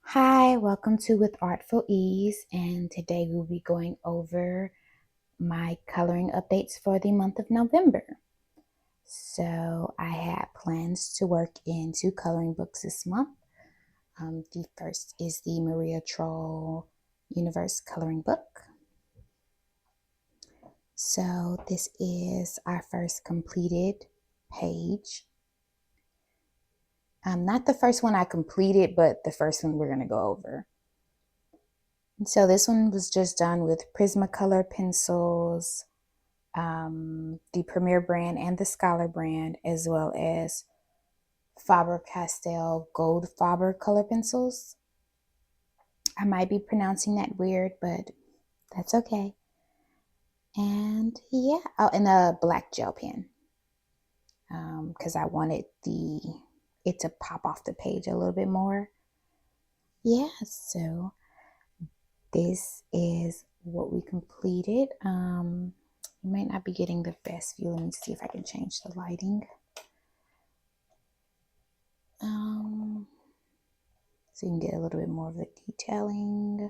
Hi, welcome to With Artful Ease, and today we'll be going over my coloring updates for the month of November. So I had plans to work in two coloring books this month. The first is the Maria Troll Universe coloring book. So this is our first completed page. Not the first one I completed, but the first one we're going to go over. So this one was just done with Prismacolor pencils, the Premier brand and the Scholar brand, as well as Faber-Castell Gold Faber color pencils. I might be pronouncing that weird, but that's okay. And yeah, oh, and a black gel pen, because I wanted it to pop off the page a little bit more. Yeah, so this is what we completed. You might not be getting the best view. Let me see if I can change the lighting. So you can get a little bit more of the detailing.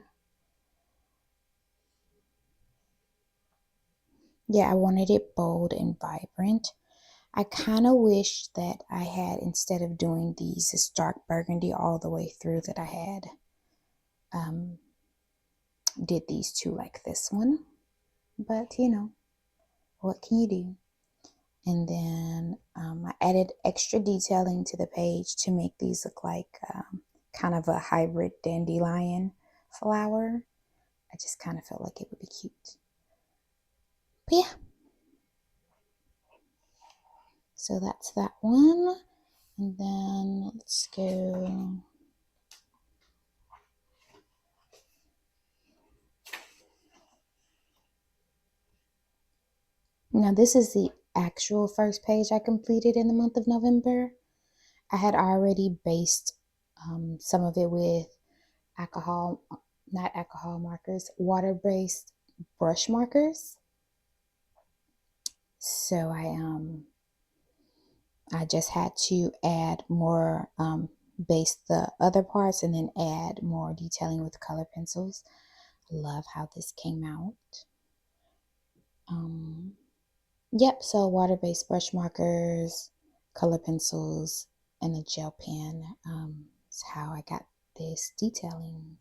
Yeah, I wanted it bold and vibrant. I kind of wish that I had, instead of doing these dark burgundy all the way through, that I had did these two like this one. But you know, what can you do? And then I added extra detailing to the page to make these look like kind of a hybrid dandelion flower. I just kind of felt like it would be cute. But yeah, so that's that one. And then let's go. Now this is the actual first page I completed in the month of November. I had already based some of it with not alcohol markers, water-based brush markers. So I just had to add more, base the other parts and then add more detailing with color pencils. I love how this came out. Yep, so water-based brush markers, color pencils, and a gel pen is how I got this detailing.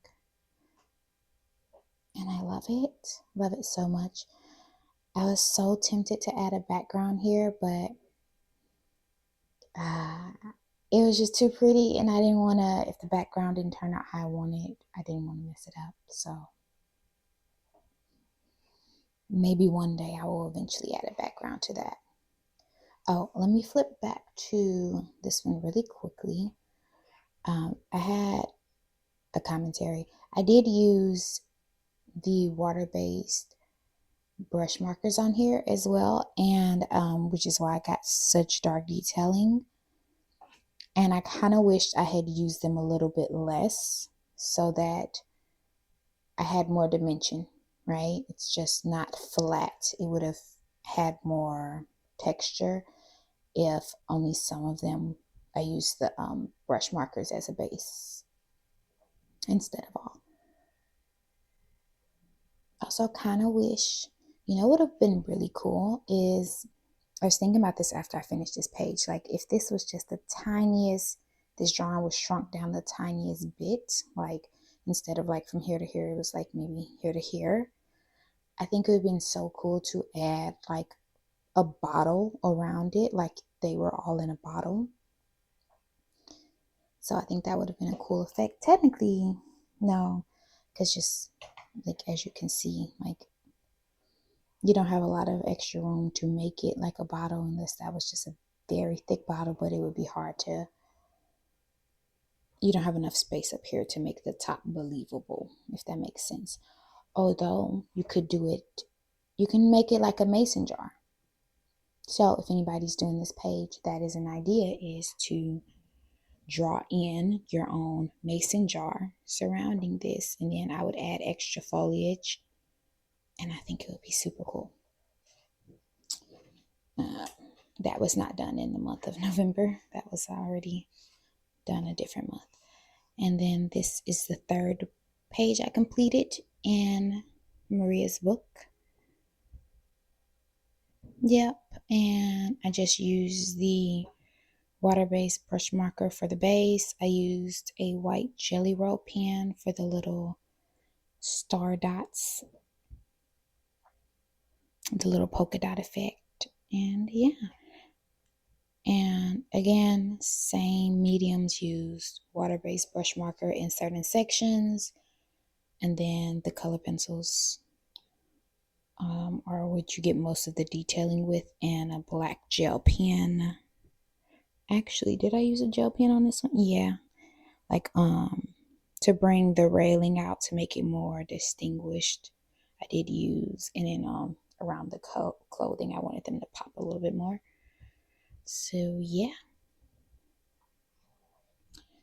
And I love it so much. I was so tempted to add a background here, but it was just too pretty, and I didn't want to, if the background didn't turn out how I wanted, I didn't want to mess it up. So maybe one day I will eventually add a background to that. Oh, let me flip back to this one really quickly. I had a commentary. I did use the water-based brush markers on here as well, and which is why I got such dark detailing. And I kind of wished I had used them a little bit less so that I had more dimension, right? It's just not flat. It would have had more texture if only some of them I used the brush markers as a base instead of all. Also kind of wish, you know what would have been really cool is, I was thinking about this after I finished this page, like if this was just the tiniest, this drawing was shrunk down the tiniest bit, like instead of like from here to here, it was like maybe here to here. I think it would have been so cool to add like a bottle around it, like they were all in a bottle. So I think that would have been a cool effect. Technically, no, because just like as you can see, like you don't have a lot of extra room to make it like a bottle unless that was just a very thick bottle, but it would be hard to, you don't have enough space up here to make the top believable, if that makes sense. Although you could do it, you can make it like a mason jar. So if anybody's doing this page, that is an idea, is to draw in your own mason jar surrounding this, and then I would add extra foliage, and I think it would be super cool. Uh, that was not done in the month of November. That was already done a different month. And then this is the third page I completed in Maria's book. Yep, and I just used the water-based brush marker for the base. I used a white Jelly Roll pen for the little star dots, the little polka dot effect. And yeah, and again, same mediums used, water-based brush marker in certain sections, and then the color pencils are what you get most of the detailing with, and a black gel pen. Actually, did I use a gel pen on this one? Yeah, like to bring the railing out to make it more distinguished. I did use, and then around the clothing, I wanted them to pop a little bit more. So yeah.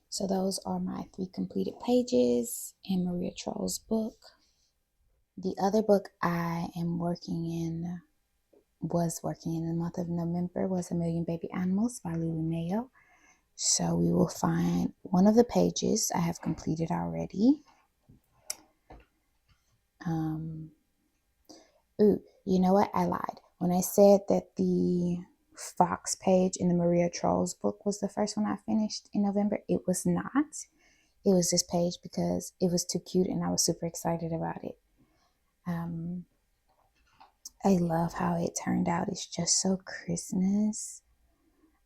So those are my 3 completed pages in Maria Troll's book. The other book I am was working in the month of November was A Million Baby Animals by Lulu Mayo. So we will find one of the pages I have completed already. You know what? I lied. When I said that the Fox page in the Maria Trolls book was the first one I finished in November, it was not. It was this page because it was too cute and I was super excited about it. I love how it turned out. It's just so Christmas.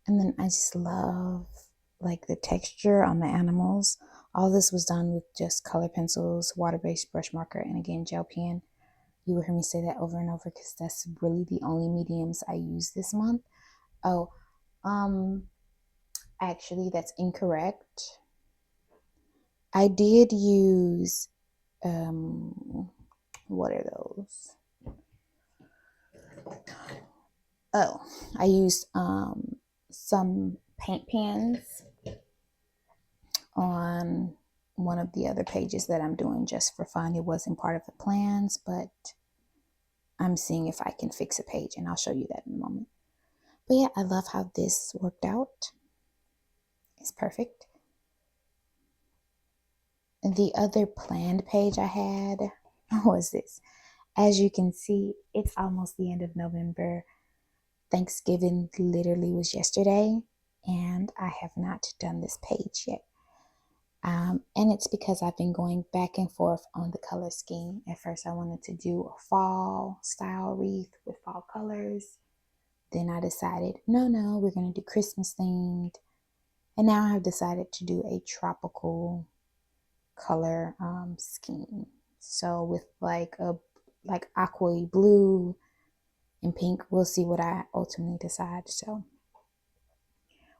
And then I just love like the texture on the animals. All this was done with just color pencils, water-based brush marker, and again, gel pen. You will hear me say that over and over because that's really the only mediums I use this month. Oh, actually, that's incorrect. I did use, what are those? Oh, I used some paint pens on one of the other pages that I'm doing just for fun. It wasn't part of the plans, but I'm seeing if I can fix a page, and I'll show you that in a moment. But yeah, I love how this worked out. It's perfect. The other planned page I had was this. As you can see, it's almost the end of November. Thanksgiving literally was yesterday, and I have not done this page yet. And it's because I've been going back and forth on the color scheme. At first, I wanted to do a fall style wreath with fall colors. Then I decided, no, we're going to do Christmas themed. And now I've decided to do a tropical color scheme. So with like aqua blue and pink, we'll see what I ultimately decide. So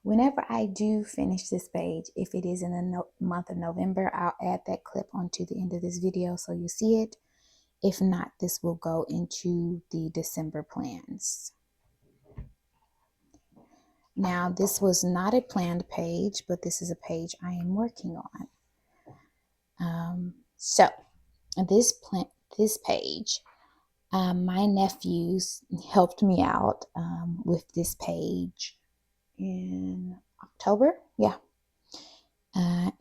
whenever I do finish this page, if it is in the month of November, I'll add that clip onto the end of this video so you see it. If not, this will go into the December plans. Now, this was not a planned page, but this is a page I am working on. So this page, my nephews helped me out with this page in October. Yeah.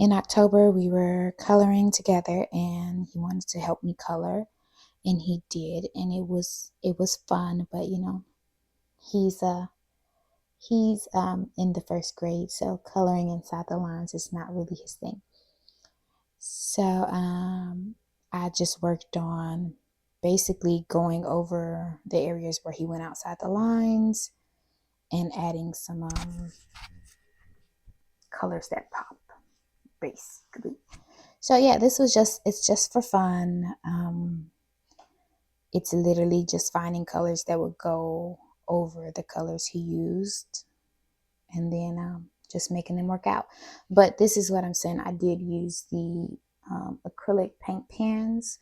In October, we were coloring together, and he wanted to help me color, and he did, and it was fun. But you know, he's in the first grade, so coloring inside the lines is not really his thing. So I just worked on basically going over the areas where he went outside the lines and adding some colors that pop, basically. So yeah, it's just for fun. It's literally just finding colors that would go over the colors he used, and then just making them work out. But this is what I'm saying. I did use the acrylic paint pens.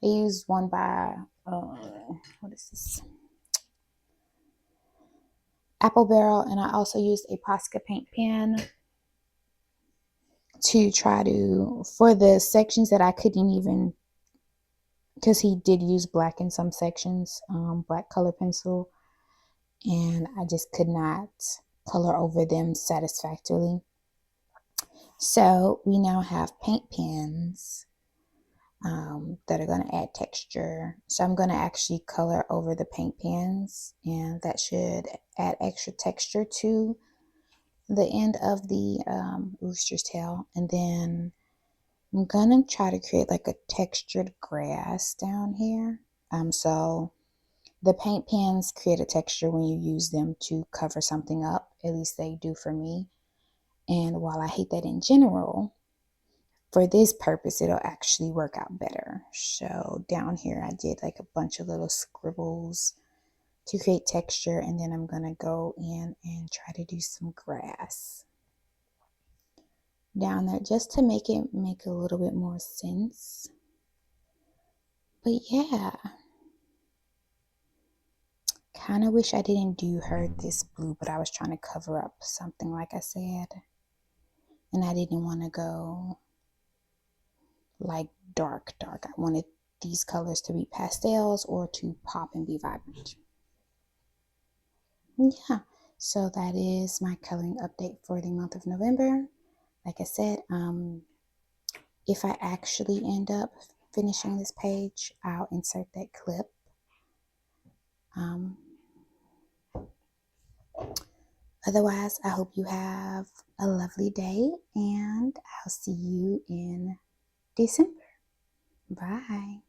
I used one by what is this? Apple Barrel, and I also used a Posca paint pen to try to, for the sections that I couldn't even, because he did use black in some sections, black color pencil, and I just could not color over them satisfactorily. So we now have paint pens that are going to add texture. So I'm going to actually color over the paint pens, and that should add extra texture to the end of the rooster's tail. And then I'm going to try to create like a textured grass down here. So the paint pens create a texture when you use them to cover something up. At least they do for me. And while I hate that in general, for this purpose, it'll actually work out better. So down here, I did like a bunch of little scribbles to create texture. And then I'm going to go in and try to do some grass down there just to make it make a little bit more sense. But yeah, kind of wish I didn't do her this blue, but I was trying to cover up something like I said. And I didn't want to go like dark. I wanted these colors to be pastels or to pop and be vibrant. Yeah, so that is my coloring update for the month of November. Like I said, if I actually end up finishing this page, I'll insert that clip. Otherwise, I hope you have a lovely day, and I'll see you in December. Bye.